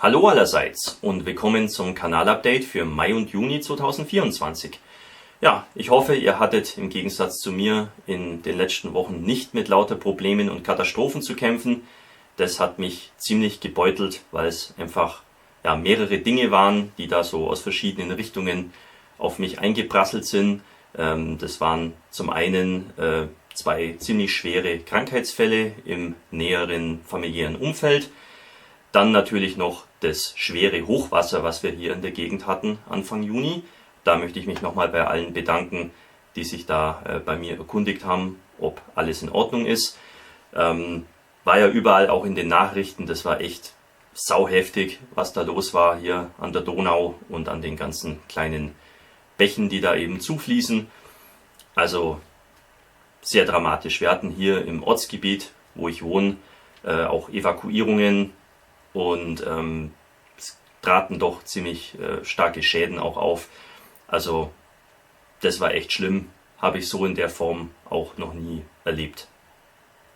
Hallo allerseits und willkommen zum Kanalupdate für Mai und Juni 2024. Ja, ich hoffe, ihr hattet im Gegensatz zu mir in den letzten Wochen nicht mit lauter Problemen und Katastrophen zu kämpfen. Das hat mich ziemlich gebeutelt, weil es einfach mehrere Dinge waren, die da so aus verschiedenen Richtungen auf mich eingeprasselt sind. Das waren zum einen zwei ziemlich schwere Krankheitsfälle im näheren familiären Umfeld. Dann natürlich noch das schwere Hochwasser, was wir hier in der Gegend hatten Anfang Juni. Da möchte ich mich nochmal bei allen bedanken, die sich da bei mir erkundigt haben, ob alles in Ordnung ist. War ja überall auch in den Nachrichten, das war echt sauheftig, was da los war hier an der Donau und an den ganzen kleinen Bächen, die da eben zufließen. Also sehr dramatisch. Wir hatten hier im Ortsgebiet, wo ich wohne, auch Evakuierungen. Und es traten doch ziemlich starke Schäden auch auf. Also das war echt schlimm, habe ich so in der Form auch noch nie erlebt.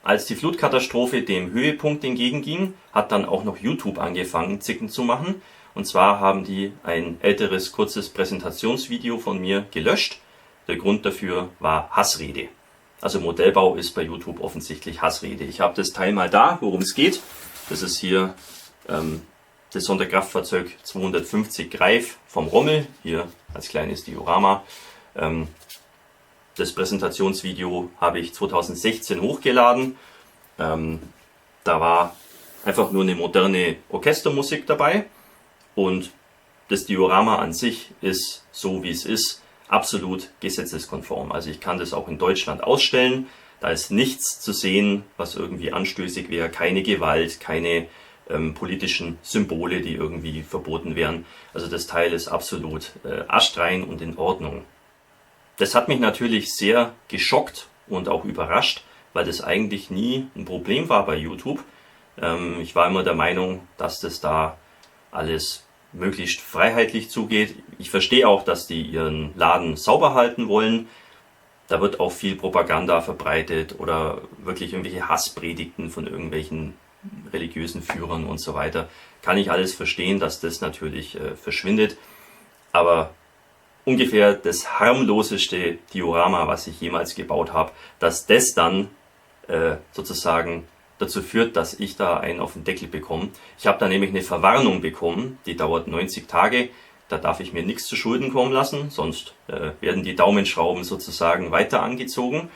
Als die Flutkatastrophe dem Höhepunkt entgegenging, hat dann auch noch YouTube angefangen Zicken zu machen. Und zwar haben die ein älteres kurzes Präsentationsvideo von mir gelöscht. Der Grund dafür war Hassrede. Also Modellbau ist bei YouTube offensichtlich Hassrede. Ich habe das Teil mal da, worum es geht. Das ist hier das Sonderkraftfahrzeug 250 Greif vom Rommel, hier als kleines Diorama. Das Präsentationsvideo habe ich 2016 hochgeladen. Da war einfach nur eine moderne Orchestermusik dabei und das Diorama an sich ist, so wie es ist, absolut gesetzeskonform. Also ich kann das auch in Deutschland ausstellen. Da ist nichts zu sehen, was irgendwie anstößig wäre, keine Gewalt, keine politischen Symbole, die irgendwie verboten wären. Also das Teil ist absolut astrein und in Ordnung. Das hat mich natürlich sehr geschockt und auch überrascht, weil das eigentlich nie ein Problem war bei YouTube. Ich war immer der Meinung, dass das da alles möglichst freiheitlich zugeht. Ich verstehe auch, dass die ihren Laden sauber halten wollen. Da wird auch viel Propaganda verbreitet oder wirklich irgendwelche Hasspredigten von irgendwelchen religiösen Führern und so weiter. Kann ich alles verstehen, dass das natürlich verschwindet. Aber ungefähr das harmloseste Diorama, was ich jemals gebaut habe, dass das dann sozusagen dazu führt, dass ich da einen auf den Deckel bekomme. Ich habe da nämlich eine Verwarnung bekommen, die dauert 90 Tage. Da darf ich mir nichts zu Schulden kommen lassen, sonst werden die Daumenschrauben sozusagen weiter angezogen.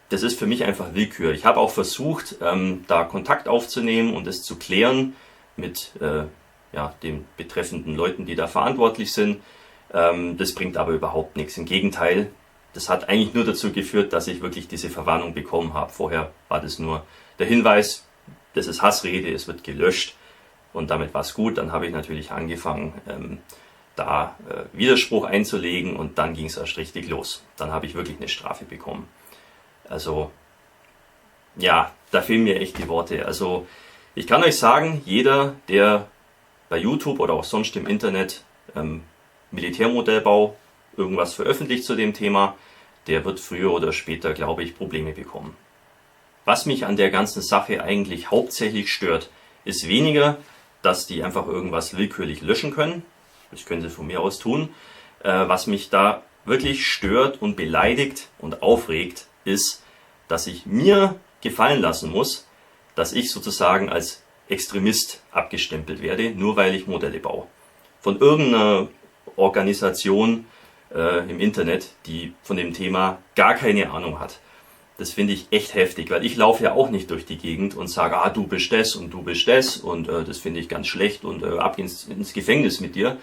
Das ist für mich einfach Willkür. Ich habe auch versucht, da Kontakt aufzunehmen und es zu klären mit den betreffenden Leuten, die da verantwortlich sind. Das bringt aber überhaupt nichts. Im Gegenteil, das hat eigentlich nur dazu geführt, dass ich wirklich diese Verwarnung bekommen habe. Vorher war das nur der Hinweis, das ist Hassrede, es wird gelöscht und damit war es gut. Dann habe ich natürlich angefangen, Widerspruch einzulegen und dann ging es erst richtig los. Dann habe ich wirklich eine Strafe bekommen. Also, ja, da fehlen mir echt die Worte. Also, ich kann euch sagen, jeder, der bei YouTube oder auch sonst im Internet Militärmodellbau irgendwas veröffentlicht zu dem Thema, der wird früher oder später, glaube ich, Probleme bekommen. Was mich an der ganzen Sache eigentlich hauptsächlich stört, ist weniger, dass die einfach irgendwas willkürlich löschen können. Das können sie von mir aus tun. Was mich da wirklich stört und beleidigt und aufregt, ist, dass ich mir gefallen lassen muss, dass ich sozusagen als Extremist abgestempelt werde, nur weil ich Modelle baue. Von irgendeiner Organisation im Internet, die von dem Thema gar keine Ahnung hat. Das finde ich echt heftig, weil ich laufe ja auch nicht durch die Gegend und sage, du bist das und du bist das und das finde ich ganz schlecht und ab ins Gefängnis mit dir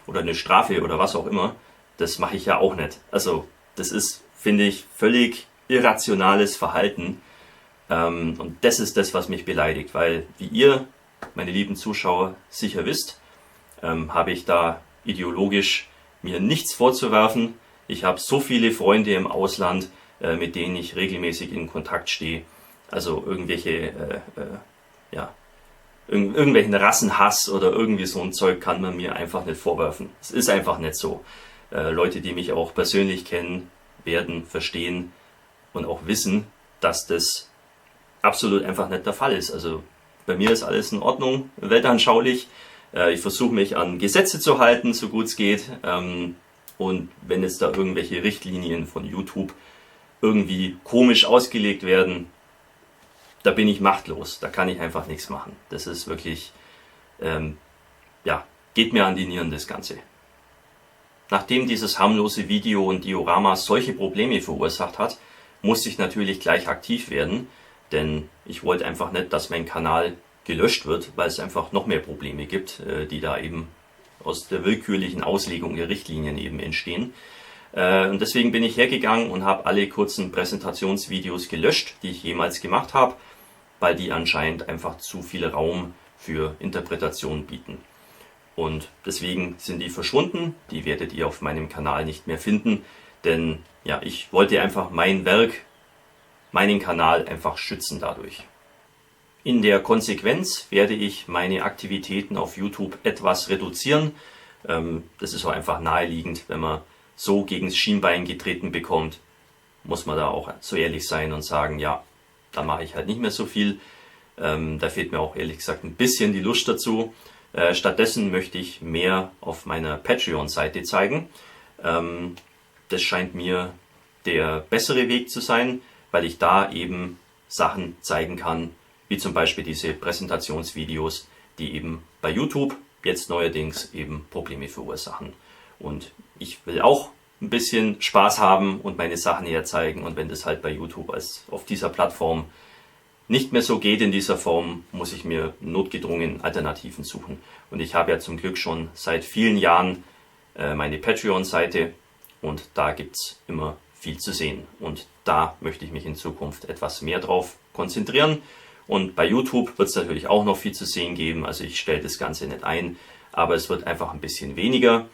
oder eine Strafe oder was auch immer. Das mache ich ja auch nicht. Also das ist, finde ich, völlig irrationales Verhalten. Und das ist das, was mich beleidigt, weil, wie ihr, meine lieben Zuschauer, sicher wisst, habe ich da ideologisch mir nichts vorzuwerfen. Ich habe so viele Freunde im Ausland, mit denen ich regelmäßig in Kontakt stehe. Also irgendwelchen Rassenhass oder irgendwie so ein Zeug kann man mir einfach nicht vorwerfen. Es ist einfach nicht so. Leute, die mich auch persönlich kennen, werden verstehen und auch wissen, dass das absolut einfach nicht der Fall ist. Also Bei mir ist alles in Ordnung, weltanschaulich. Ich versuche mich an Gesetze zu halten, so gut es geht. Und wenn jetzt da irgendwelche Richtlinien von YouTube irgendwie komisch ausgelegt werden, da bin ich machtlos. Da kann ich einfach nichts machen. Das ist wirklich, geht mir an die Nieren, das Ganze. Nachdem dieses harmlose Video und Diorama solche Probleme verursacht hat, musste ich natürlich gleich aktiv werden, denn ich wollte einfach nicht, dass mein Kanal gelöscht wird, weil es einfach noch mehr Probleme gibt, die da eben aus der willkürlichen Auslegung der Richtlinien eben entstehen. Und deswegen bin ich hergegangen und habe alle kurzen Präsentationsvideos gelöscht, die ich jemals gemacht habe, weil die anscheinend einfach zu viel Raum für Interpretation bieten. Und deswegen sind die verschwunden, die werdet ihr auf meinem Kanal nicht mehr finden, denn ja, ich wollte einfach mein Werk, meinen Kanal einfach schützen dadurch. In der Konsequenz werde ich meine Aktivitäten auf YouTube etwas reduzieren. Das ist auch einfach naheliegend, wenn man so gegen das Schienbein getreten bekommt, muss man da auch so ehrlich sein und sagen, ja, da mache ich halt nicht mehr so viel. Da fehlt mir auch ehrlich gesagt ein bisschen die Lust dazu. Stattdessen möchte ich mehr auf meiner Patreon-Seite zeigen. Das scheint mir der bessere Weg zu sein, weil ich da eben Sachen zeigen kann, wie zum Beispiel diese Präsentationsvideos, die eben bei YouTube jetzt neuerdings eben Probleme verursachen. Und ich will auch ein bisschen Spaß haben und meine Sachen herzeigen. Und wenn das halt bei YouTube als auf dieser Plattform nicht mehr so geht in dieser Form, muss ich mir notgedrungen Alternativen suchen. Und ich habe ja zum Glück schon seit vielen Jahren meine Patreon-Seite und da gibt's immer viel zu sehen. Und da möchte ich mich in Zukunft etwas mehr drauf konzentrieren. Und bei YouTube wird es natürlich auch noch viel zu sehen geben. Also ich stelle das Ganze nicht ein, aber es wird einfach ein bisschen weniger.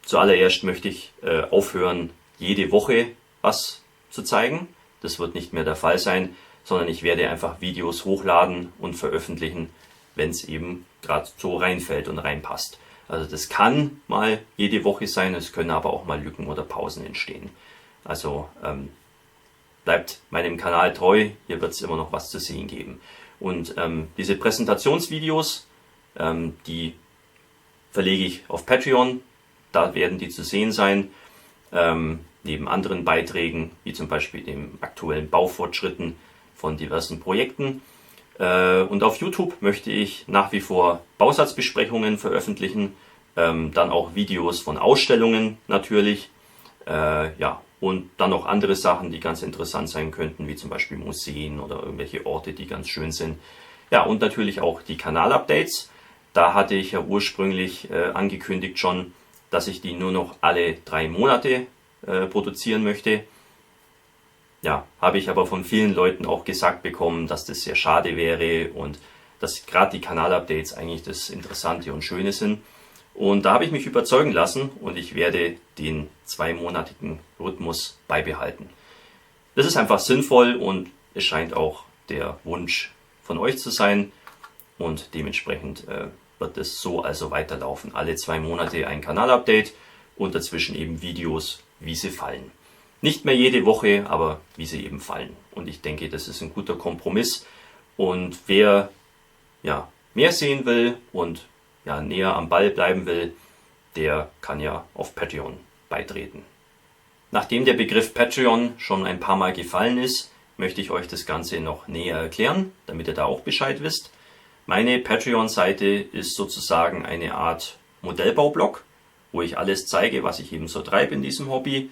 Zuallererst möchte ich aufhören, jede Woche was zu zeigen. Das wird nicht mehr der Fall sein, sondern ich werde einfach Videos hochladen und veröffentlichen, wenn es eben gerade so reinfällt und reinpasst. Also das kann mal jede Woche sein, es können aber auch mal Lücken oder Pausen entstehen. Also bleibt meinem Kanal treu, hier wird es immer noch was zu sehen geben. Und diese Präsentationsvideos, die verlege ich auf Patreon, da werden die zu sehen sein. Neben anderen Beiträgen, wie zum Beispiel dem aktuellen Baufortschritten von diversen Projekten. Und auf YouTube möchte ich nach wie vor Bausatzbesprechungen veröffentlichen, dann auch Videos von Ausstellungen natürlich, und dann noch andere Sachen, die ganz interessant sein könnten, wie zum Beispiel Museen oder irgendwelche Orte, die ganz schön sind. Ja, und natürlich auch die Kanalupdates. Da hatte ich ja ursprünglich angekündigt schon, dass ich die nur noch alle 3 Monate produzieren möchte. Ja, habe ich aber von vielen Leuten auch gesagt bekommen, dass das sehr schade wäre und dass gerade die Kanalupdates eigentlich das Interessante und Schöne sind. Und da habe ich mich überzeugen lassen und ich werde den 2-monatigen Rhythmus beibehalten. Das ist einfach sinnvoll und es scheint auch der Wunsch von euch zu sein und dementsprechend wird es so also weiterlaufen. Alle 2 Monate ein Kanalupdate und dazwischen eben Videos, wie sie fallen. Nicht mehr jede Woche, aber wie sie eben fallen. Und ich denke, das ist ein guter Kompromiss. Und wer mehr sehen will und näher am Ball bleiben will, der kann ja auf Patreon beitreten. Nachdem der Begriff Patreon schon ein paar Mal gefallen ist, möchte ich euch das Ganze noch näher erklären, damit ihr da auch Bescheid wisst. Meine Patreon-Seite ist sozusagen eine Art Modellbaublog, wo ich alles zeige, was ich eben so treibe in diesem Hobby.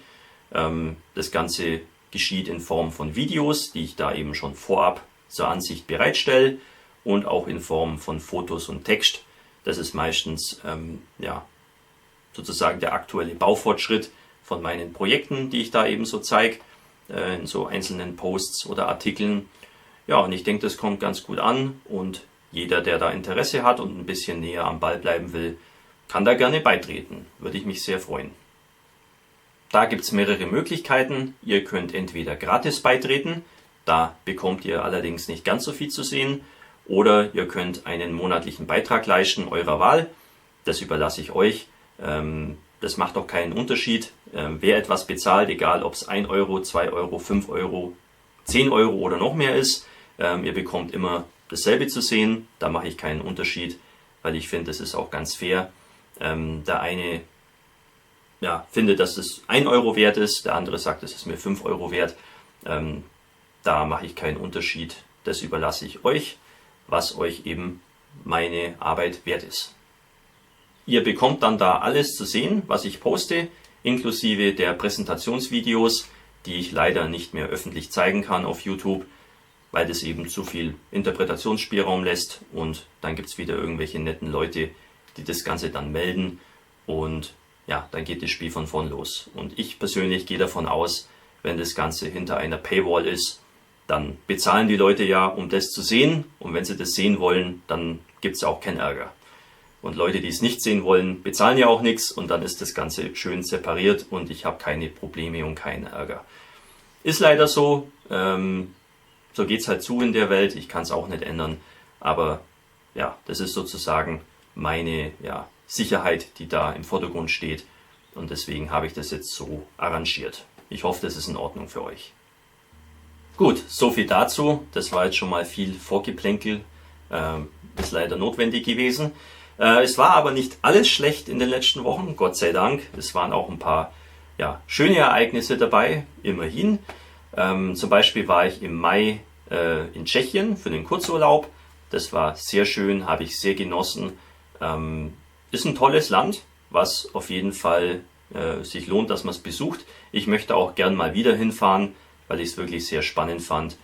Das Ganze geschieht in Form von Videos, die ich da eben schon vorab zur Ansicht bereitstelle und auch in Form von Fotos und Text. Das ist meistens sozusagen der aktuelle Baufortschritt von meinen Projekten, die ich da eben so zeige, in so einzelnen Posts oder Artikeln. Ja, und ich denke, das kommt ganz gut an und jeder, der da Interesse hat und ein bisschen näher am Ball bleiben will, kann da gerne beitreten. Würde ich mich sehr freuen. Da gibt es mehrere Möglichkeiten. Ihr könnt entweder gratis beitreten, da bekommt ihr allerdings nicht ganz so viel zu sehen, oder ihr könnt einen monatlichen Beitrag leisten eurer Wahl. Das überlasse ich euch. Das macht auch keinen Unterschied. Wer etwas bezahlt, egal ob es 1 Euro, 2 Euro, 5 Euro, 10 Euro oder noch mehr ist, Ihr bekommt immer dasselbe zu sehen, da mache ich keinen Unterschied, weil ich finde, das ist auch ganz fair. Der eine findet, dass es 1 Euro wert ist, der andere sagt, es ist mir 5 Euro wert. Da mache ich keinen Unterschied, das überlasse ich euch, was euch eben meine Arbeit wert ist. Ihr bekommt dann da alles zu sehen, was ich poste, inklusive der Präsentationsvideos, die ich leider nicht mehr öffentlich zeigen kann auf YouTube, weil das eben zu viel Interpretationsspielraum lässt und dann gibt es wieder irgendwelche netten Leute, die das Ganze dann melden und ja, dann geht das Spiel von vorn los. Und ich persönlich gehe davon aus, wenn das Ganze hinter einer Paywall ist, dann bezahlen die Leute ja, um das zu sehen und wenn sie das sehen wollen, dann gibt es auch keinen Ärger. Und Leute, die es nicht sehen wollen, bezahlen ja auch nichts und dann ist das Ganze schön separiert und ich habe keine Probleme und keinen Ärger. Ist leider so, so geht es halt zu in der Welt, ich kann es auch nicht ändern, aber ja, das ist sozusagen meine Sicherheit, die da im Vordergrund steht und deswegen habe ich das jetzt so arrangiert. Ich hoffe, das ist in Ordnung für euch. Gut, so viel dazu, das war jetzt schon mal viel Vorgeplänkel, ist leider notwendig gewesen. Es war aber nicht alles schlecht in den letzten Wochen, Gott sei Dank. Es waren auch ein paar schöne Ereignisse dabei, immerhin. Zum Beispiel war ich im Mai in Tschechien für den Kurzurlaub. Das war sehr schön, habe ich sehr genossen. Ist ein tolles Land, was auf jeden Fall sich lohnt, dass man es besucht. Ich möchte auch gern mal wieder hinfahren, weil ich es wirklich sehr spannend fand.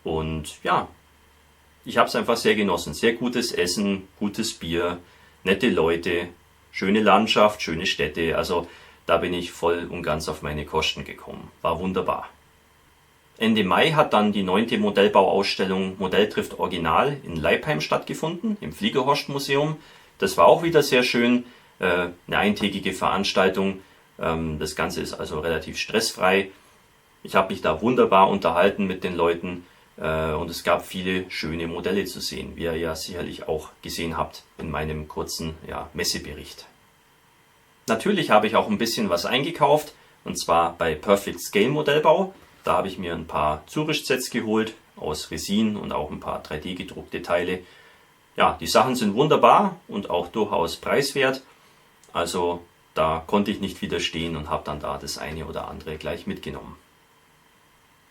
Und ja, ich habe es einfach sehr genossen. Sehr gutes Essen, gutes Bier, nette Leute, schöne Landschaft, schöne Städte. Also da bin ich voll und ganz auf meine Kosten gekommen. War wunderbar. Ende Mai hat dann die 9. Modellbauausstellung Modell trifft Original in Leipheim stattgefunden, im Fliegerhorst-Museum. Das war auch wieder sehr schön, eine eintägige Veranstaltung. Das Ganze ist also relativ stressfrei. Ich habe mich da wunderbar unterhalten mit den Leuten und es gab viele schöne Modelle zu sehen, wie ihr ja sicherlich auch gesehen habt in meinem kurzen Messebericht. Natürlich habe ich auch ein bisschen was eingekauft, und zwar bei Perfect Scale Modellbau. Da habe ich mir ein paar Zurüstsets geholt aus Resin und auch ein paar 3D gedruckte Teile. Ja, die Sachen sind wunderbar und auch durchaus preiswert. Also da konnte ich nicht widerstehen und habe dann da das eine oder andere gleich mitgenommen.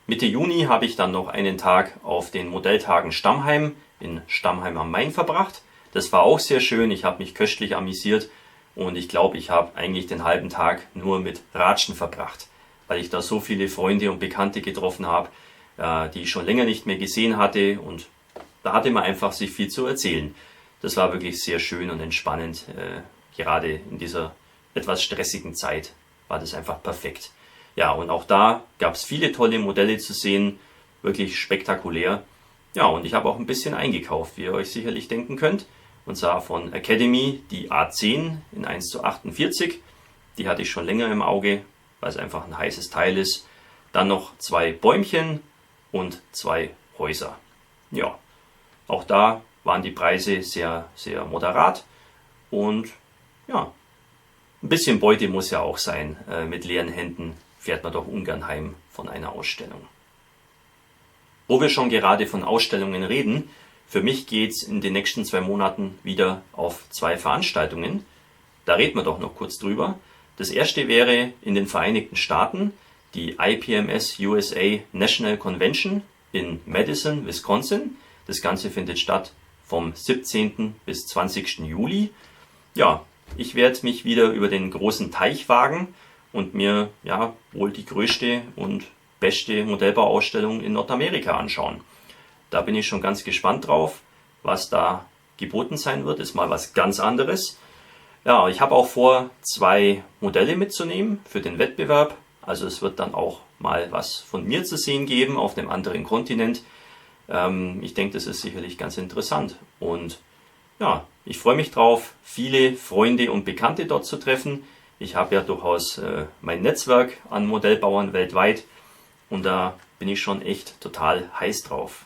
Mitte Juni habe ich dann noch einen Tag auf den Modelltagen Stammheim in Stammheim am Main verbracht. Das war auch sehr schön, ich habe mich köstlich amüsiert und ich glaube, ich habe eigentlich den halben Tag nur mit Ratschen verbracht, weil ich da so viele Freunde und Bekannte getroffen habe, die ich schon länger nicht mehr gesehen hatte und da hatte man einfach sich viel zu erzählen. Das war wirklich sehr schön und entspannend, gerade in dieser etwas stressigen Zeit war das einfach perfekt. Ja, und auch da gab es viele tolle Modelle zu sehen, wirklich spektakulär. Ja, und ich habe auch ein bisschen eingekauft, wie ihr euch sicherlich denken könnt. Und zwar von Academy die A10 in 1:48. Die hatte ich schon länger im Auge, weil es einfach ein heißes Teil ist. Dann noch 2 Bäumchen und 2 Häuser. Ja, auch da waren die Preise sehr, sehr moderat. Und ja, ein bisschen Beute muss ja auch sein. Mit leeren Händen fährt man doch ungern heim von einer Ausstellung. Wo wir schon gerade von Ausstellungen reden, für mich geht's in den nächsten 2 Monaten wieder auf 2 Veranstaltungen. Da reden wir doch noch kurz drüber. Das erste wäre in den Vereinigten Staaten die IPMS USA National Convention in Madison, Wisconsin. Das Ganze findet statt vom 17. bis 20. Juli. Ja, ich werde mich wieder über den großen Teich wagen und mir wohl die größte und beste Modellbauausstellung in Nordamerika anschauen. Da bin ich schon ganz gespannt drauf, was da geboten sein wird. Ist mal was ganz anderes. Ja, ich habe auch vor, 2 Modelle mitzunehmen für den Wettbewerb. Also es wird dann auch mal was von mir zu sehen geben auf einem anderen Kontinent. Ich denke, das ist sicherlich ganz interessant. Und ja, ich freue mich drauf, viele Freunde und Bekannte dort zu treffen. Ich habe ja durchaus mein Netzwerk an Modellbauern weltweit und da bin ich schon echt total heiß drauf.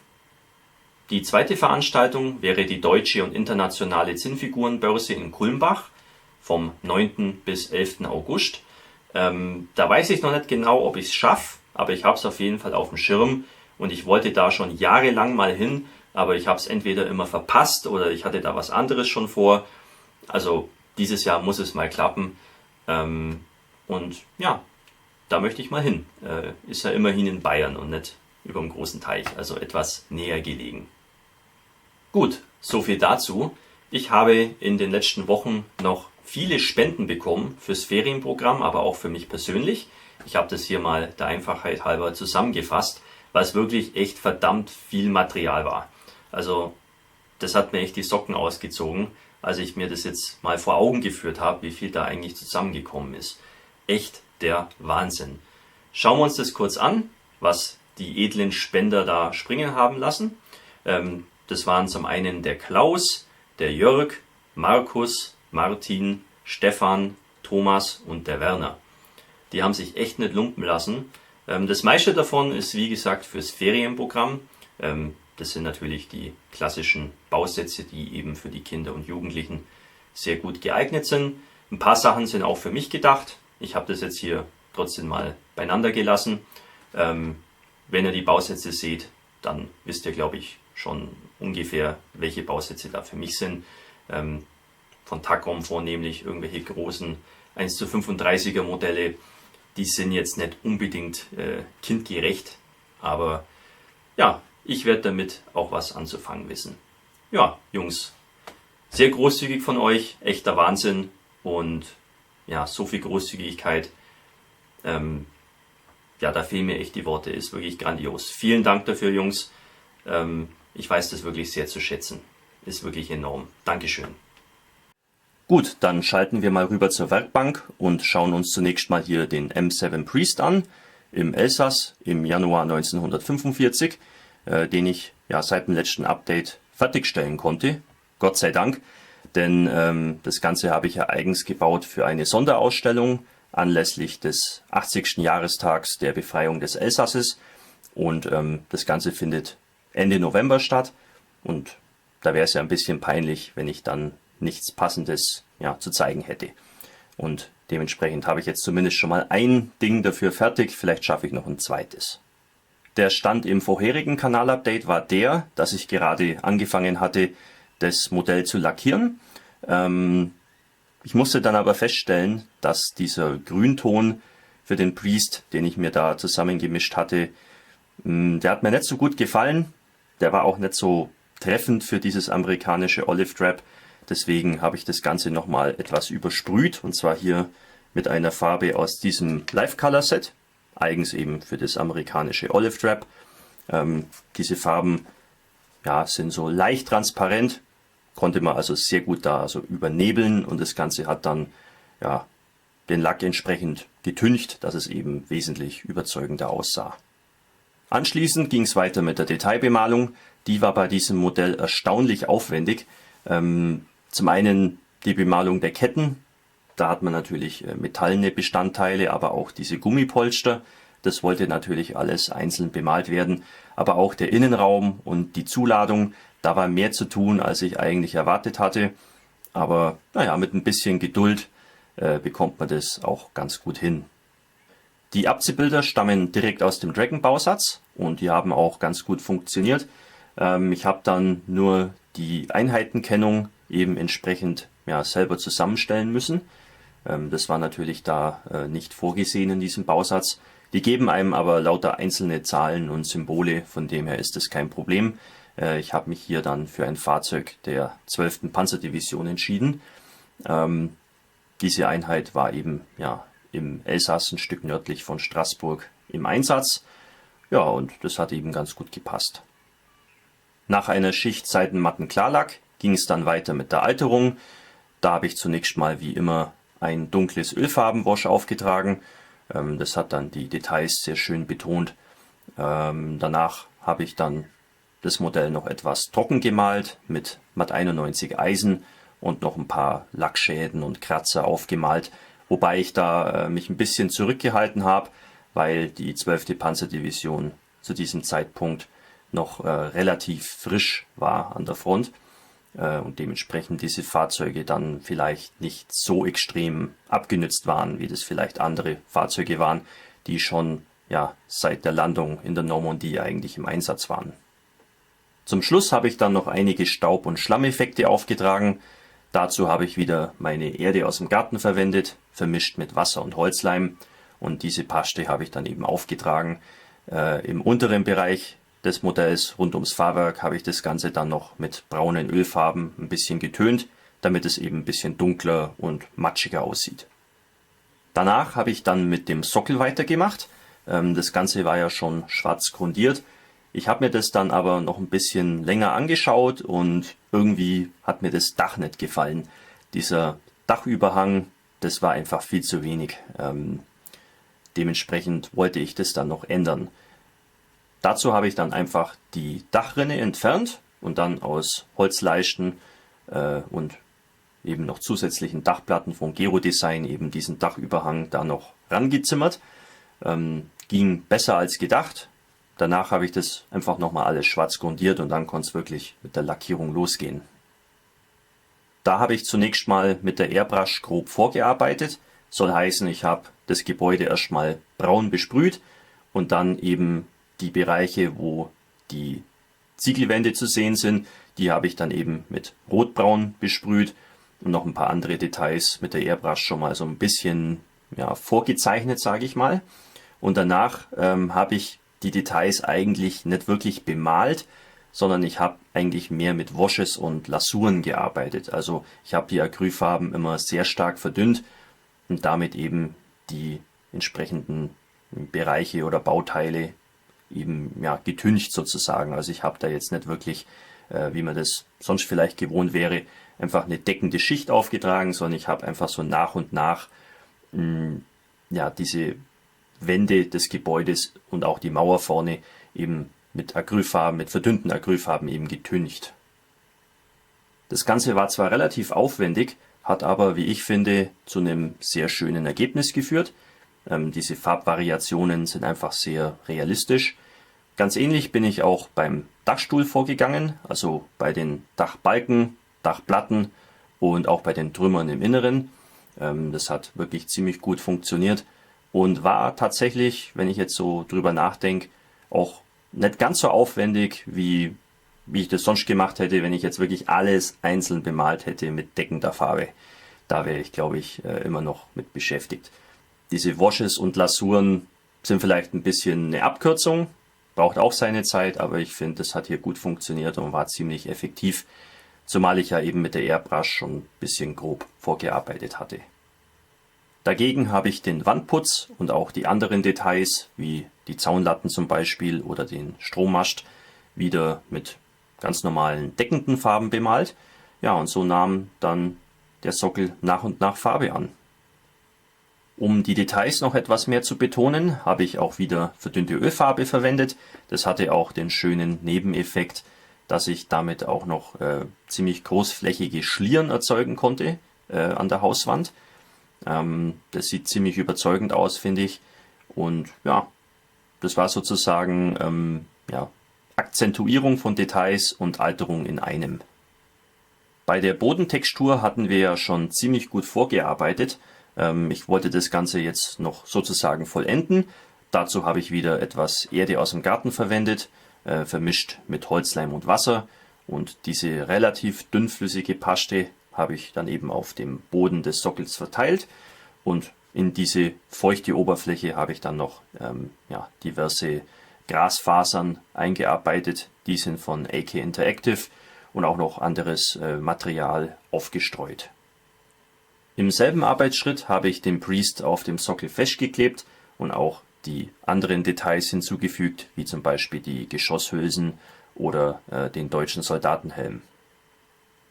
Die zweite Veranstaltung wäre die Deutsche und Internationale Zinnfigurenbörse in Kulmbach vom 9. bis 11. August. Da weiß ich noch nicht genau, ob ich es schaffe, aber ich habe es auf jeden Fall auf dem Schirm und ich wollte da schon jahrelang mal hin, aber ich habe es entweder immer verpasst oder ich hatte da was anderes schon vor. Also dieses Jahr muss es mal klappen. Und ja, da möchte ich mal hin. Ist ja immerhin in Bayern und nicht über dem großen Teich, also etwas näher gelegen. Gut, so viel dazu. Ich habe in den letzten Wochen noch viele Spenden bekommen fürs Ferienprogramm, aber auch für mich persönlich. Ich habe das hier mal der Einfachheit halber zusammengefasst, weil es wirklich echt verdammt viel Material war. Also das hat mir echt die Socken ausgezogen, als ich mir das jetzt mal vor Augen geführt habe, wie viel da eigentlich zusammengekommen ist. Echt der Wahnsinn. Schauen wir uns das kurz an, was die edlen Spender da springen haben lassen. Das waren zum einen der Klaus, der Jörg, Markus, Martin, Stefan, Thomas und der Werner. Die haben sich echt nicht lumpen lassen. Das meiste davon ist, wie gesagt, fürs Ferienprogramm. Das sind natürlich die klassischen Bausätze, die eben für die Kinder und Jugendlichen sehr gut geeignet sind. Ein paar Sachen sind auch für mich gedacht. Ich habe das jetzt hier trotzdem mal beieinander gelassen. Wenn ihr die Bausätze seht, dann wisst ihr, glaube ich, schon ungefähr, welche Bausätze da für mich sind. Von Tacom vornehmlich irgendwelche großen 1:35er Modelle. Die sind jetzt nicht unbedingt kindgerecht, aber ja, ich werde damit auch was anzufangen wissen. Ja, Jungs, sehr großzügig von euch, echter Wahnsinn und ja, so viel Großzügigkeit. Ja, da fehlen mir echt die Worte, ist wirklich grandios. Vielen Dank dafür, Jungs. Ich weiß das wirklich sehr zu schätzen. Ist wirklich enorm. Dankeschön. Gut, dann schalten wir mal rüber zur Werkbank und schauen uns zunächst mal hier den M7 Priest an, im Elsass im Januar 1945, den ich ja seit dem letzten Update fertigstellen konnte. Gott sei Dank, denn das Ganze habe ich ja eigens gebaut für eine Sonderausstellung anlässlich des 80. Jahrestags der Befreiung des Elsasses und das Ganze findet Ende November statt und da wäre es ja ein bisschen peinlich, wenn ich dann nichts Passendes zu zeigen hätte. Und dementsprechend habe ich jetzt zumindest schon mal ein Ding dafür fertig, vielleicht schaffe ich noch ein zweites. Der Stand im vorherigen Kanalupdate war der, dass ich gerade angefangen hatte, das Modell zu lackieren. Ich musste dann aber feststellen, dass dieser Grünton für den Priest, den ich mir da zusammengemischt hatte, der hat mir nicht so gut gefallen. Der war auch nicht so treffend für dieses amerikanische Olive Drab. Deswegen habe ich das Ganze nochmal etwas übersprüht, und zwar hier mit einer Farbe aus diesem Live Color Set, eigens eben für das amerikanische Olive Drab. Diese Farben sind so leicht transparent, konnte man also sehr gut da übernebeln und das Ganze hat dann den Lack entsprechend getüncht, dass es eben wesentlich überzeugender aussah. Anschließend ging es weiter mit der Detailbemalung. Die war bei diesem Modell erstaunlich aufwendig. Zum einen die Bemalung der Ketten, da hat man natürlich metallene Bestandteile, aber auch diese Gummipolster. Das wollte natürlich alles einzeln bemalt werden, aber auch der Innenraum und die Zuladung, da war mehr zu tun, als ich eigentlich erwartet hatte. Aber mit ein bisschen Geduld bekommt man das auch ganz gut hin. Die Abziehbilder stammen direkt aus dem Dragon-Bausatz und die haben auch ganz gut funktioniert. Ich habe dann nur die Einheitenkennung eben entsprechend selber zusammenstellen müssen. Das war natürlich da nicht vorgesehen in diesem Bausatz. Die geben einem aber lauter einzelne Zahlen und Symbole, von dem her ist das kein Problem. Ich habe mich hier dann für ein Fahrzeug der 12. Panzerdivision entschieden. Diese Einheit war eben im Elsass, ein Stück nördlich von Straßburg, im Einsatz. Ja, und das hat eben ganz gut gepasst. Nach einer Schicht Seitenmatten Klarlack ging es dann weiter mit der Alterung. Da habe ich zunächst mal wie immer ein dunkles Ölfarbenwash aufgetragen. Das hat dann die Details sehr schön betont. Danach habe ich dann das Modell noch etwas trocken gemalt mit Matt 91 Eisen und noch ein paar Lackschäden und Kratzer aufgemalt, wobei ich da mich ein bisschen zurückgehalten habe, weil die 12. Panzerdivision zu diesem Zeitpunkt noch relativ frisch war an der Front und dementsprechend diese Fahrzeuge dann vielleicht nicht so extrem abgenützt waren, wie das vielleicht andere Fahrzeuge waren, die schon ja seit der Landung in der Normandie eigentlich im Einsatz waren. Zum Schluss habe ich dann noch einige Staub- und Schlammeffekte aufgetragen. Dazu habe ich wieder meine Erde aus dem Garten verwendet, vermischt mit Wasser und Holzleim, und diese Paste habe ich dann eben aufgetragen. Im unteren Bereich des Modells rund ums Fahrwerk habe ich das Ganze dann noch mit braunen Ölfarben ein bisschen getönt, damit es eben ein bisschen dunkler und matschiger aussieht. Danach habe ich dann mit dem Sockel weitergemacht. Das Ganze war ja schon schwarz grundiert. Ich habe mir das dann aber noch ein bisschen länger angeschaut und irgendwie hat mir das Dach nicht gefallen. Dieser Dachüberhang, das war einfach viel zu wenig. Dementsprechend wollte ich das dann noch ändern. Dazu habe ich dann einfach die Dachrinne entfernt und dann aus Holzleisten und eben noch zusätzlichen Dachplatten von Gero Design eben diesen Dachüberhang da noch rangezimmert. Ging besser als gedacht. Danach habe ich das einfach nochmal alles schwarz grundiert und dann konnte es wirklich mit der Lackierung losgehen. Da habe ich zunächst mal mit der Airbrush grob vorgearbeitet. Soll heißen, ich habe das Gebäude erstmal braun besprüht und dann eben die Bereiche, wo die Ziegelwände zu sehen sind, die habe ich dann eben mit rotbraun besprüht und noch ein paar andere Details mit der Airbrush schon mal so ein bisschen vorgezeichnet, sage ich mal. Und danach habe ich die Details eigentlich nicht wirklich bemalt, sondern ich habe eigentlich mehr mit Washes und Lasuren gearbeitet. Also ich habe die Acrylfarben immer sehr stark verdünnt und damit eben die entsprechenden Bereiche oder Bauteile eben getüncht sozusagen. Also ich habe da jetzt nicht wirklich, wie man das sonst vielleicht gewohnt wäre, einfach eine deckende Schicht aufgetragen, sondern ich habe einfach so nach und nach diese Wände des Gebäudes und auch die Mauer vorne eben mit Acrylfarben, mit verdünnten Acrylfarben eben getüncht. Das Ganze war zwar relativ aufwendig, hat aber, wie ich finde, zu einem sehr schönen Ergebnis geführt. Diese Farbvariationen sind einfach sehr realistisch. Ganz ähnlich bin ich auch beim Dachstuhl vorgegangen, also bei den Dachbalken, Dachplatten und auch bei den Trümmern im Inneren. Das hat wirklich ziemlich gut funktioniert und war tatsächlich, wenn ich jetzt so drüber nachdenke, auch nicht ganz so aufwendig, wie ich das sonst gemacht hätte, wenn ich jetzt wirklich alles einzeln bemalt hätte mit deckender Farbe. Da wäre ich, glaube ich, immer noch mit beschäftigt. Diese Washes und Lasuren sind vielleicht ein bisschen eine Abkürzung, braucht auch seine Zeit, aber ich finde, das hat hier gut funktioniert und war ziemlich effektiv, zumal ich ja eben mit der Airbrush schon ein bisschen grob vorgearbeitet hatte. Dagegen habe ich den Wandputz und auch die anderen Details, wie die Zaunlatten zum Beispiel oder den Strommast, wieder mit ganz normalen deckenden Farben bemalt. Ja, und so nahm dann der Sockel nach und nach Farbe an. Um die Details noch etwas mehr zu betonen, habe ich auch wieder verdünnte Ölfarbe verwendet. Das hatte auch den schönen Nebeneffekt, dass ich damit auch noch ziemlich großflächige Schlieren erzeugen konnte an der Hauswand. Das sieht ziemlich überzeugend aus, finde ich. Und ja, das war sozusagen Akzentuierung von Details und Alterung in einem. Bei der Bodentextur hatten wir ja schon ziemlich gut vorgearbeitet. Ich wollte das Ganze jetzt noch sozusagen vollenden. Dazu habe ich wieder etwas Erde aus dem Garten verwendet, vermischt mit Holzleim und Wasser. Und diese relativ dünnflüssige Paste habe ich dann eben auf dem Boden des Sockels verteilt. Und in diese feuchte Oberfläche habe ich dann noch diverse Grasfasern eingearbeitet. Die sind von AK Interactive und auch noch anderes Material aufgestreut. Im selben Arbeitsschritt habe ich den Priest auf dem Sockel festgeklebt und auch die anderen Details hinzugefügt, wie zum Beispiel die Geschosshülsen oder den deutschen Soldatenhelm.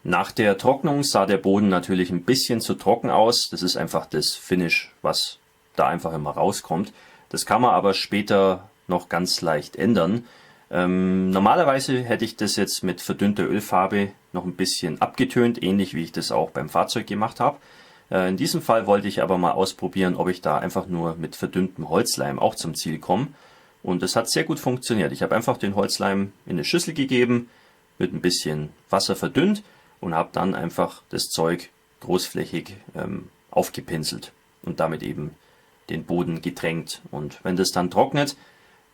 Nach der Trocknung sah der Boden natürlich ein bisschen zu trocken aus. Das ist einfach das Finish, was da einfach immer rauskommt. Das kann man aber später noch ganz leicht ändern. Normalerweise hätte ich das jetzt mit verdünnter Ölfarbe noch ein bisschen abgetönt, ähnlich wie ich das auch beim Fahrzeug gemacht habe. In diesem Fall wollte ich aber mal ausprobieren, ob ich da einfach nur mit verdünntem Holzleim auch zum Ziel komme. Und das hat sehr gut funktioniert. Ich habe einfach den Holzleim in eine Schüssel gegeben, mit ein bisschen Wasser verdünnt und habe dann einfach das Zeug großflächig aufgepinselt und damit eben den Boden getränkt. Und wenn das dann trocknet,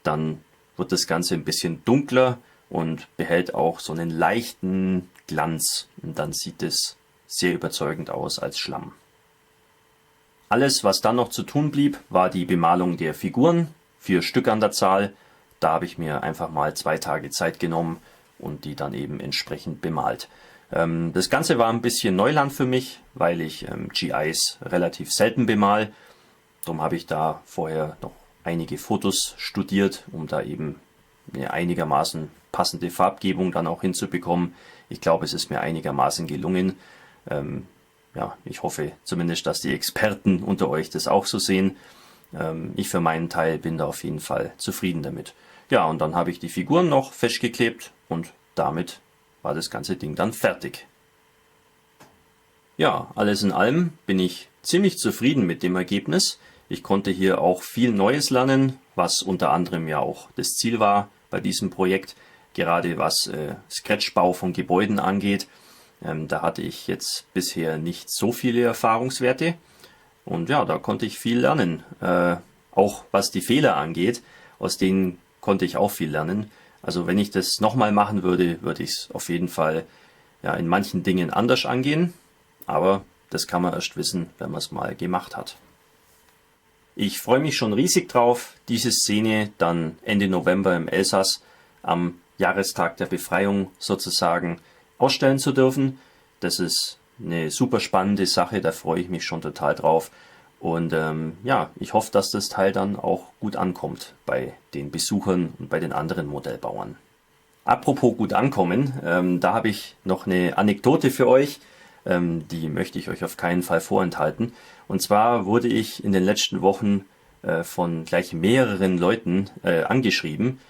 dann wird das Ganze ein bisschen dunkler und behält auch so einen leichten Glanz. Und dann sieht es sehr überzeugend aus als Schlamm. Alles, was dann noch zu tun blieb, war die Bemalung der Figuren, 4 Stück an der Zahl. Da habe ich mir einfach mal 2 Tage Zeit genommen und die dann eben entsprechend bemalt. Das Ganze war ein bisschen Neuland für mich, weil ich GIs relativ selten bemal. Darum habe ich da vorher noch einige Fotos studiert, um da eben eine einigermaßen passende Farbgebung dann auch hinzubekommen. Ich glaube, es ist mir einigermaßen gelungen. Ja, ich hoffe zumindest, dass die Experten unter euch das auch so sehen. Ich für meinen Teil bin da auf jeden Fall zufrieden damit. Ja, und dann habe ich die Figuren noch festgeklebt und damit war das ganze Ding dann fertig. Ja, alles in allem bin ich ziemlich zufrieden mit dem Ergebnis. Ich konnte hier auch viel Neues lernen, was unter anderem ja auch das Ziel war bei diesem Projekt, gerade was Sketchbau von Gebäuden angeht. Da hatte ich jetzt bisher nicht so viele Erfahrungswerte und ja, da konnte ich viel lernen. Auch was die Fehler angeht, aus denen konnte ich auch viel lernen. Also wenn ich das nochmal machen würde, würde ich es auf jeden Fall ja, in manchen Dingen anders angehen. Aber das kann man erst wissen, wenn man es mal gemacht hat. Ich freue mich schon riesig drauf, diese Szene dann Ende November im Elsass am Jahrestag der Befreiung sozusagen ausstellen zu dürfen. Das ist eine super spannende Sache, da freue ich mich schon total drauf. Und ja, ich hoffe, dass das Teil dann auch gut ankommt bei den Besuchern und bei den anderen Modellbauern. Apropos gut ankommen, da habe ich noch eine Anekdote für euch, die möchte ich euch auf keinen Fall vorenthalten. Und zwar wurde ich in den letzten Wochen von gleich mehreren Leuten angeschrieben,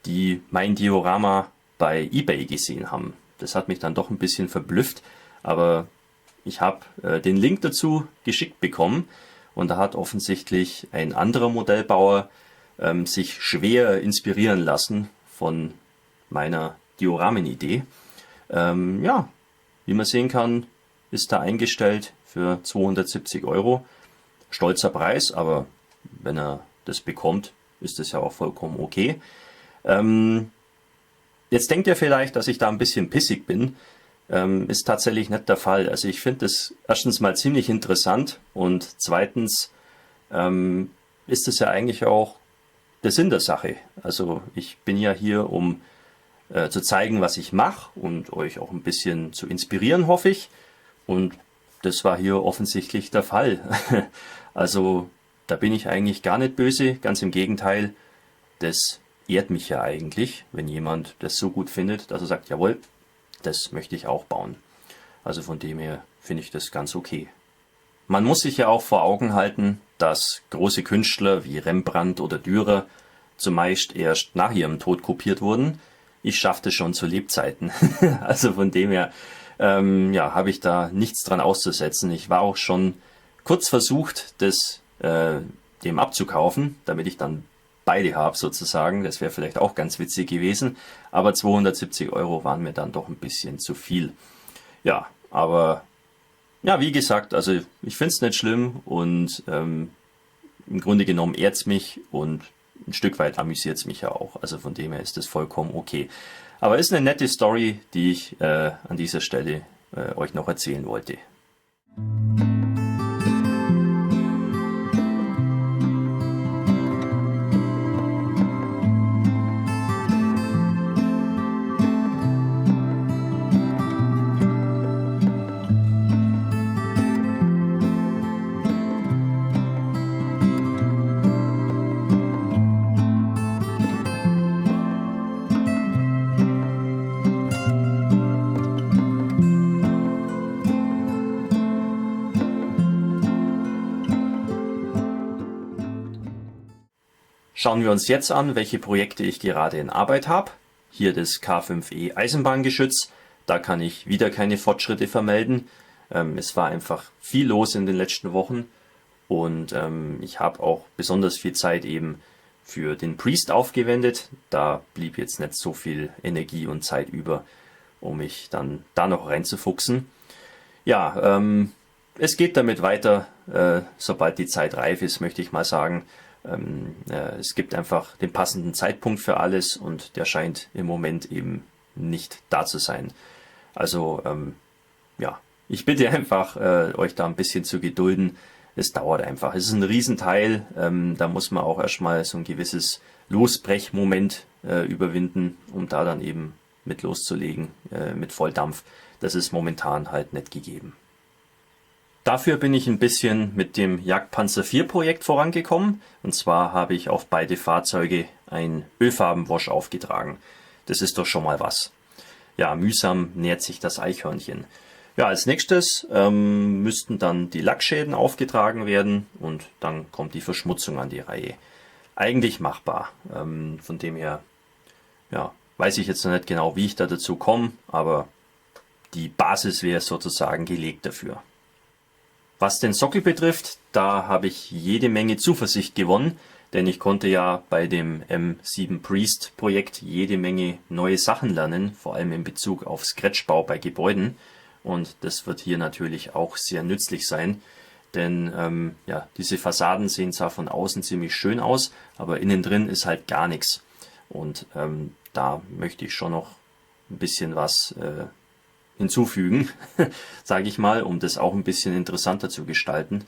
die mein Diorama bei eBay gesehen haben. Das hat mich dann doch ein bisschen verblüfft, aber ich habe den Link dazu geschickt bekommen. Und da hat offensichtlich ein anderer Modellbauer sich schwer inspirieren lassen von meiner Dioramenidee. Ja, wie man sehen kann, ist da eingestellt für 270 €. Stolzer Preis, aber wenn er das bekommt, ist das ja auch vollkommen okay. Jetzt denkt ihr vielleicht, dass ich da ein bisschen pissig bin. Ist tatsächlich nicht der Fall. Also ich finde das erstens mal ziemlich interessant und zweitens ist es ja eigentlich auch der Sinn der Sache. Also ich bin ja hier, um zu zeigen, was ich mache und euch auch ein bisschen zu inspirieren, hoffe ich. Und das war hier offensichtlich der Fall. Also da bin ich eigentlich gar nicht böse, ganz im Gegenteil. Das ehrt mich ja eigentlich, wenn jemand das so gut findet, dass er sagt, jawohl, das möchte ich auch bauen. Also von dem her finde ich das ganz okay. Man muss sich ja auch vor Augen halten, dass große Künstler wie Rembrandt oder Dürer zumeist erst nach ihrem Tod kopiert wurden. Ich schaffte schon zu Lebzeiten. Also von dem her ja, habe ich da nichts dran auszusetzen. Ich war auch schon kurz versucht, das dem abzukaufen, damit ich dann beide habe sozusagen. Das wäre vielleicht auch ganz witzig gewesen. Aber 270 € waren mir dann doch ein bisschen zu viel. Ja, aber ja, wie gesagt, also ich finde es nicht schlimm und im Grunde genommen ehrt es mich und ein Stück weit amüsiert es mich ja auch. Also von dem her ist das vollkommen okay. Aber ist eine nette Story, die ich an dieser Stelle euch noch erzählen wollte. Schauen wir uns jetzt an, welche Projekte ich gerade in Arbeit habe. Hier das K5E Eisenbahngeschütz. Da kann ich wieder keine Fortschritte vermelden. Es war einfach viel los in den letzten Wochen und ich habe auch besonders viel Zeit eben für den Priest aufgewendet. Da blieb jetzt nicht so viel Energie und Zeit über, um mich dann da noch reinzufuchsen. Ja, es geht damit weiter, sobald die Zeit reif ist, möchte ich mal sagen. Es gibt einfach den passenden Zeitpunkt für alles und der scheint im Moment eben nicht da zu sein. Also ja, ich bitte einfach, euch da ein bisschen zu gedulden. Es dauert einfach. Es ist ein Riesenteil. Da muss man auch erstmal so ein gewisses Losbrechmoment überwinden, um da dann eben mit loszulegen, mit Volldampf. Das ist momentan halt nicht gegeben. Dafür bin ich ein bisschen mit dem Jagdpanzer 4 Projekt vorangekommen. Und zwar habe ich auf beide Fahrzeuge ein Ölfarbenwash aufgetragen. Das ist doch schon mal was. Ja, mühsam nähert sich das Eichhörnchen. Ja, als nächstes müssten dann die Lackschäden aufgetragen werden und dann kommt die Verschmutzung an die Reihe. Eigentlich machbar. Von dem her, ja, weiß ich jetzt noch nicht genau, wie ich da dazu komme, aber die Basis wäre sozusagen gelegt dafür. Was den Sockel betrifft, da habe ich jede Menge Zuversicht gewonnen, denn ich konnte ja bei dem M7 Priest Projekt jede Menge neue Sachen lernen, vor allem in Bezug auf Scratchbau bei Gebäuden. Und das wird hier natürlich auch sehr nützlich sein, denn ja, diese Fassaden sehen zwar von außen ziemlich schön aus, aber innen drin ist halt gar nichts. Und da möchte ich schon noch ein bisschen was hinzufügen, sage ich mal, um das auch ein bisschen interessanter zu gestalten.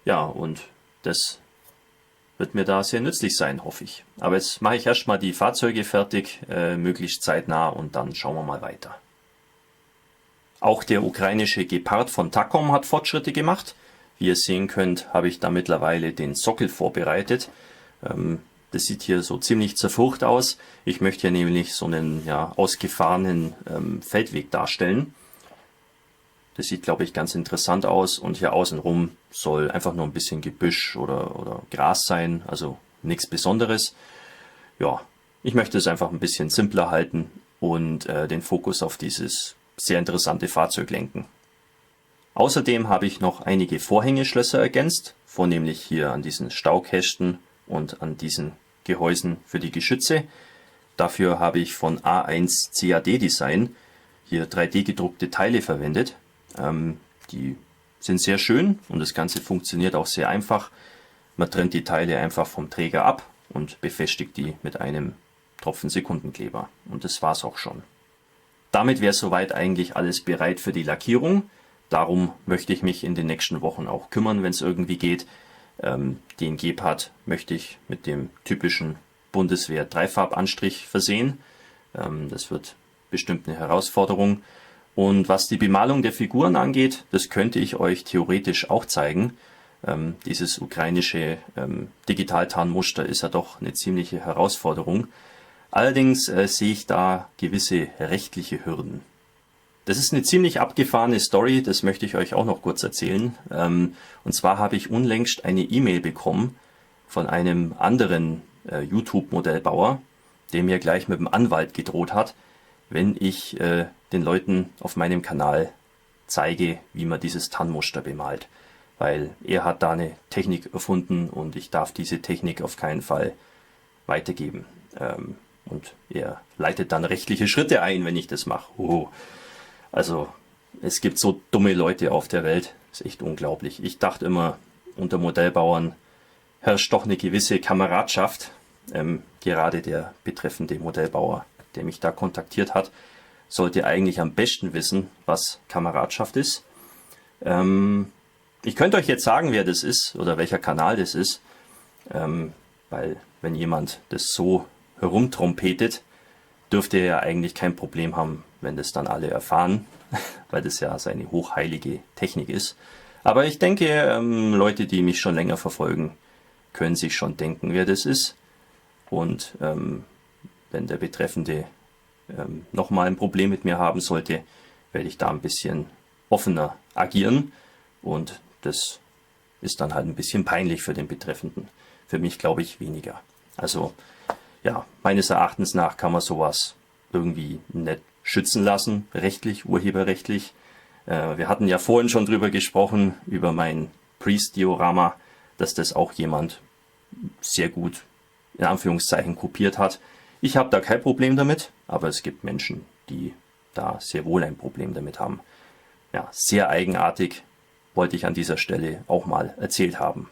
Ja, und das wird mir da sehr nützlich sein, hoffe ich. Aber jetzt mache ich erstmal die Fahrzeuge fertig, möglichst zeitnah, und dann schauen wir mal weiter. Auch der ukrainische Gepard von Takom hat Fortschritte gemacht. Wie ihr sehen könnt, habe ich da mittlerweile den Sockel vorbereitet. Das sieht hier so ziemlich zerfurcht aus. Ich möchte hier nämlich so einen ausgefahrenen Feldweg darstellen. Das sieht, glaube ich, ganz interessant aus. Und hier außenrum soll einfach nur ein bisschen Gebüsch oder Gras sein, also nichts Besonderes. Ja, ich möchte es einfach ein bisschen simpler halten und den Fokus auf dieses sehr interessante Fahrzeug lenken. Außerdem habe ich noch einige Vorhängeschlösser ergänzt, vornehmlich hier an diesen Staukästen und an diesen Gehäusen für die Geschütze. Dafür habe ich von A1 CAD Design hier 3D gedruckte Teile verwendet. Die sind sehr schön und das Ganze funktioniert auch sehr einfach. Man trennt die Teile einfach vom Träger ab und befestigt die mit einem Tropfen Sekundenkleber. Und das war's auch schon. Damit wäre soweit eigentlich alles bereit für die Lackierung. Darum möchte ich mich in den nächsten Wochen auch kümmern, wenn es irgendwie geht. Den Gepard möchte ich mit dem typischen Bundeswehr-Dreifarbanstrich versehen. Das wird bestimmt eine Herausforderung. Und was die Bemalung der Figuren angeht, das könnte ich euch theoretisch auch zeigen. Dieses ukrainische Digitaltarnmuster ist ja doch eine ziemliche Herausforderung. Allerdings sehe ich da gewisse rechtliche Hürden. Das ist eine ziemlich abgefahrene Story, das möchte ich euch auch noch kurz erzählen. Und zwar habe ich unlängst eine E-Mail bekommen von einem anderen YouTube-Modellbauer, der mir gleich mit dem Anwalt gedroht hat, wenn ich den Leuten auf meinem Kanal zeige, wie man dieses Tarnmuster bemalt. Weil er hat da eine Technik erfunden und ich darf diese Technik auf keinen Fall weitergeben. Und er leitet dann rechtliche Schritte ein, wenn ich das mache. Also es gibt so dumme Leute auf der Welt, das ist echt unglaublich. Ich dachte immer, unter Modellbauern herrscht doch eine gewisse Kameradschaft. Gerade der betreffende Modellbauer, der mich da kontaktiert hat, sollte eigentlich am besten wissen, was Kameradschaft ist. Ich könnte euch jetzt sagen, wer das ist oder welcher Kanal das ist, weil wenn jemand das so herumtrompetet, dürfte er ja eigentlich kein Problem haben, wenn das dann alle erfahren, weil das ja seine hochheilige Technik ist. Aber ich denke, Leute, die mich schon länger verfolgen, können sich schon denken, wer das ist. Und wenn der Betreffende nochmal ein Problem mit mir haben sollte, werde ich da ein bisschen offener agieren. Und das ist dann halt ein bisschen peinlich für den Betreffenden. Für mich glaube ich weniger. Also ja, meines Erachtens nach kann man sowas irgendwie nicht schützen lassen, rechtlich, urheberrechtlich. Wir hatten ja vorhin schon drüber gesprochen, über mein Priest-Diorama, dass das auch jemand sehr gut, in Anführungszeichen, kopiert hat. Ich habe da kein Problem damit, aber es gibt Menschen, die da sehr wohl ein Problem damit haben. Ja, sehr eigenartig, wollte ich an dieser Stelle auch mal erzählt haben.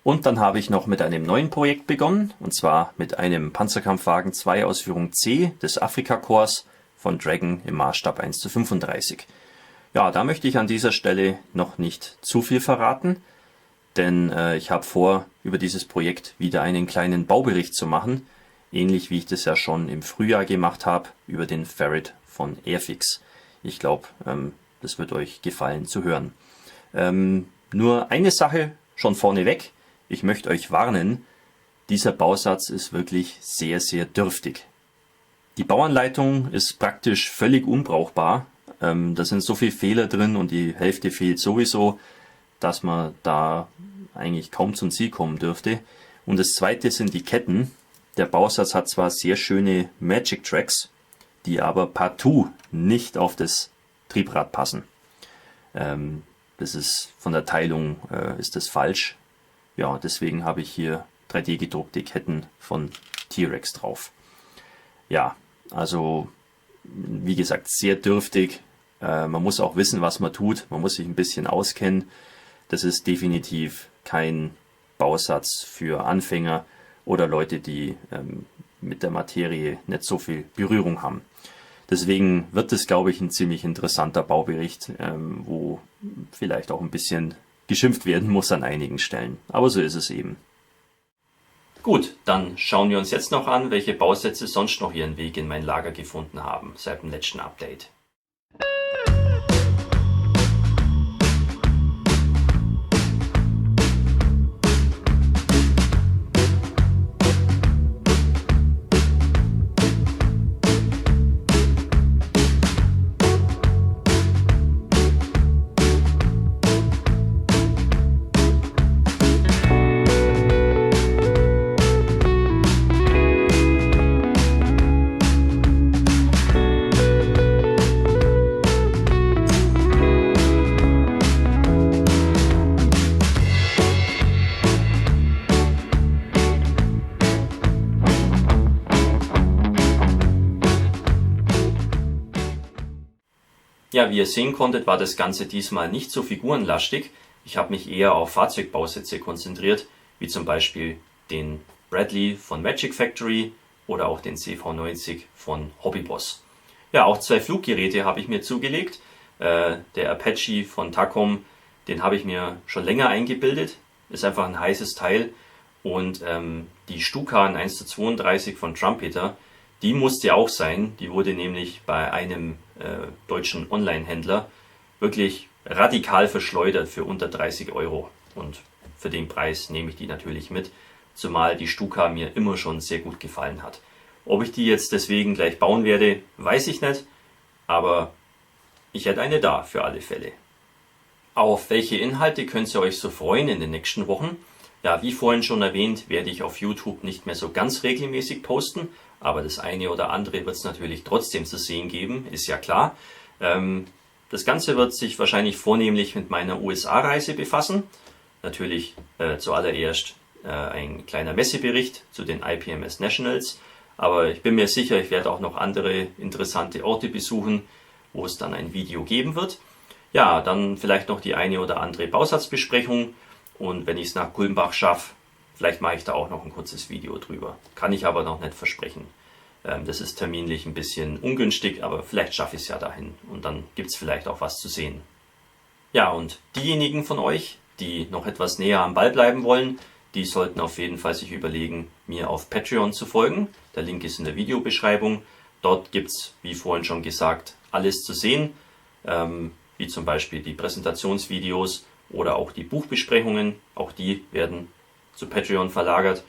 Und dann habe ich noch mit einem neuen Projekt begonnen, und zwar mit einem Panzerkampfwagen 2 Ausführung C des Afrika-Korps von Dragon im Maßstab 1:35. Ja, da möchte ich an dieser Stelle noch nicht zu viel verraten, denn ich habe vor, über dieses Projekt wieder einen kleinen Baubericht zu machen, ähnlich wie ich das ja schon im Frühjahr gemacht habe über den Ferret von Airfix. Ich glaube, das wird euch gefallen zu hören. Nur eine Sache schon vorneweg. Ich möchte euch warnen, dieser Bausatz ist wirklich sehr, sehr dürftig. Die Bauanleitung ist praktisch völlig unbrauchbar. Da sind so viele Fehler drin und die Hälfte fehlt sowieso, dass man da eigentlich kaum zum Ziel kommen dürfte. Und das zweite sind die Ketten. Der Bausatz hat zwar sehr schöne Magic Tracks, die aber partout nicht auf das Triebrad passen. Das ist von der Teilung ist das falsch. Ja, deswegen habe ich hier 3D gedruckte Ketten von T-Rex drauf. Ja, also wie gesagt, sehr dürftig. Man muss auch wissen, was man tut. Man muss sich ein bisschen auskennen. Das ist definitiv kein Bausatz für Anfänger oder Leute, die mit der Materie nicht so viel Berührung haben. Deswegen wird es, glaube ich, ein ziemlich interessanter Baubericht, wo vielleicht auch ein bisschen geschimpft werden muss an einigen Stellen. Aber so ist es eben. Gut, dann schauen wir uns jetzt noch an, welche Bausätze sonst noch ihren Weg in mein Lager gefunden haben seit dem letzten Update. Ja, wie ihr sehen konntet, war das Ganze diesmal nicht so figurenlastig. Ich habe mich eher auf Fahrzeugbausätze konzentriert, wie zum Beispiel den Bradley von Magic Factory oder auch den CV90 von Hobbyboss. Ja, auch 2 Fluggeräte habe ich mir zugelegt. Der Apache von Takom, den habe ich mir schon länger eingebildet. Ist einfach ein heißes Teil. Und die Stuka 1:32 von Trumpeter, die musste auch sein. Die wurde nämlich bei einem deutschen Online-Händler wirklich radikal verschleudert für unter 30 Euro. Und für den Preis nehme ich die natürlich mit, zumal die Stuka mir immer schon sehr gut gefallen hat. Ob ich die jetzt deswegen gleich bauen werde, weiß ich nicht, aber ich hätte eine da für alle Fälle. Auf welche Inhalte könnt ihr euch so freuen in den nächsten Wochen? Ja, wie vorhin schon erwähnt, werde ich auf YouTube nicht mehr so ganz regelmäßig posten, aber das eine oder andere wird es natürlich trotzdem zu sehen geben, ist ja klar. Das Ganze wird sich wahrscheinlich vornehmlich mit meiner USA-Reise befassen. Natürlich zuallererst ein kleiner Messebericht zu den IPMS Nationals, aber ich bin mir sicher, ich werde auch noch andere interessante Orte besuchen, wo es dann ein Video geben wird. Ja, dann vielleicht noch die eine oder andere Bausatzbesprechung. Und wenn ich es nach Kulmbach schaffe, vielleicht mache ich da auch noch ein kurzes Video drüber. Kann ich aber noch nicht versprechen. Das ist terminlich ein bisschen ungünstig, aber vielleicht schaffe ich es ja dahin. Und dann gibt es vielleicht auch was zu sehen. Ja, und diejenigen von euch, die noch etwas näher am Ball bleiben wollen, die sollten auf jeden Fall sich überlegen, mir auf Patreon zu folgen. Der Link ist in der Videobeschreibung. Dort gibt es, wie vorhin schon gesagt, alles zu sehen. Wie zum Beispiel die Präsentationsvideos oder auch die Buchbesprechungen, auch die werden zu Patreon verlagert.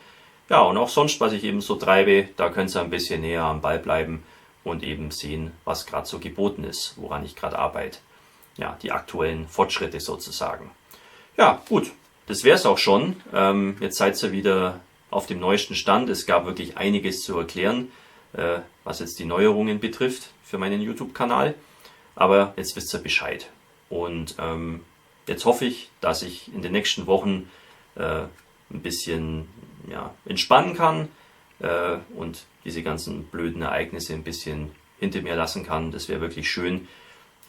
Ja, und auch sonst, was ich eben so treibe, da könnt ihr ein bisschen näher am Ball bleiben und eben sehen, was gerade so geboten ist, woran ich gerade arbeite. Ja, die aktuellen Fortschritte sozusagen. Ja, gut, das wäre es auch schon. Jetzt seid ihr wieder auf dem neuesten Stand. Es gab wirklich einiges zu erklären, was jetzt die Neuerungen betrifft für meinen YouTube-Kanal. Aber jetzt wisst ihr Bescheid. Und jetzt hoffe ich, dass ich in den nächsten Wochen ein bisschen entspannen kann und diese ganzen blöden Ereignisse ein bisschen hinter mir lassen kann. Das wäre wirklich schön.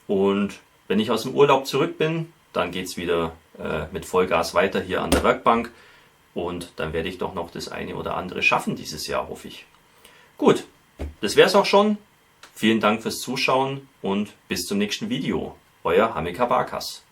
Und wenn ich aus dem Urlaub zurück bin, dann geht es wieder mit Vollgas weiter hier an der Werkbank. Und dann werde ich doch noch das eine oder andere schaffen dieses Jahr, hoffe ich. Gut, das wäre es auch schon. Vielen Dank fürs Zuschauen und bis zum nächsten Video. Euer Hamilcar Barkas.